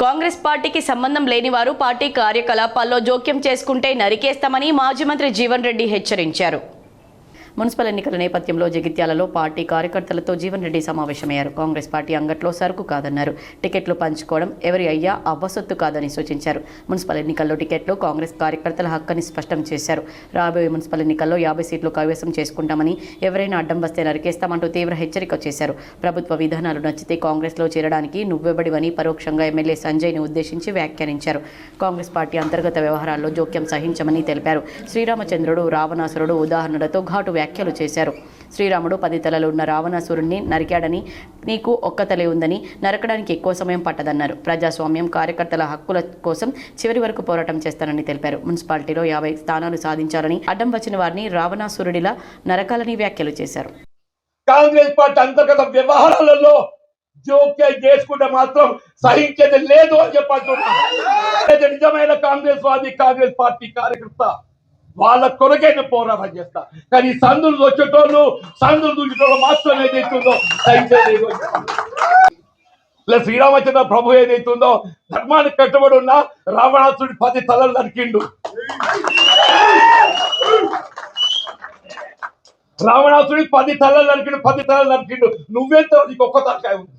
కాంగ్రెస్ పార్టీకి సంబంధం లేని వారు పార్టీ కార్యకలాపాల్లో జోక్యం చేసుకుంటే నరికేస్తామని మాజీ మంత్రి జీవన్ రెడ్డి హెచ్చరించారు. మున్సిపల్ ఎన్నికల నేపథ్యంలో జగిత్యాలలో పార్టీ కార్యకర్తలతో జీవన్ రెడ్డి సమావేశమయ్యారు. కాంగ్రెస్ పార్టీ అంగట్లో సరుకు కాదన్నారు. టికెట్లు పంచుకోవడం ఎవరి అయ్యా అవ్వసొత్తు కాదని సూచించారు. మున్సిపల్ ఎన్నికల్లో టికెట్లు కాంగ్రెస్ కార్యకర్తల హక్కని స్పష్టం చేశారు. రాబోయే మున్సిపల్ ఎన్నికల్లో 50 సీట్లు కైవసం చేసుకుంటామని, ఎవరైనా అడ్డం వస్తే నరికేస్తామంటూ తీవ్ర హెచ్చరిక చేశారు. ప్రభుత్వ విధానాలు నచ్చితే కాంగ్రెస్లో చేరడానికి నువ్వెబడివని పరోక్షంగా ఎమ్మెల్యే సంజయ్ని ఉద్దేశించి వ్యాఖ్యానించారు. కాంగ్రెస్ పార్టీ అంతర్గత వ్యవహారాల్లో జోక్యం సహించమని తెలిపారు. శ్రీరామచంద్రుడు, రావణాసురుడు ఉదాహరణలతో ఘాటు వ్యాఖ్యలు చేశారు. శ్రీరాముడు 10 తలలు ఉన్న రావణాసురుణ్ణి నరికాడని, నీకు ఒక్క తలే ఉందని, నరకడానికి ఎక్కువ సమయం పట్టదన్నారు. ప్రజాస్వామ్యం, కార్యకర్తల హక్కుల కోసం చివరి వరకు పోరాటం చేస్తానని తెలిపారు. మున్సిపాలిటీలో 50 స్థానాలు సాధించాలని, అడ్డం వచ్చిన వారిని రావణాసురుడిలా నరకాలని వ్యాఖ్యలు చేశారు. కాంగ్రెస్ పార్టీ అంతర్గత వ్యవహారాలలో జోక్యం చేసుకుంటే మాత్రం సహించేది లేదు అని చెప్పంటున్నా. నిజమైన కాంగ్రెస్ వాది, కాంగ్రెస్ పార్టీ కార్యకర్త వాళ్ళ కొరకైనా పోరాటం చేస్తా. కానీ సందులు వచ్చేటోళ్ళు, సందులు దూచేటోళ్ళు మాత్రం ఏదైతుందో సహించేది. శ్రీరామచంద్ర ప్రభు ఏదైతుందో ధర్మానికి కట్టుబడి ఉన్న రావణాసుడి 10 తలలు నరికిండు. రావణాసుడి 10 తలలు నరికిండు, 10 తలలు నరికిండు. నువ్వెంత నీకు ఒక్క తలకాయ ఉంది.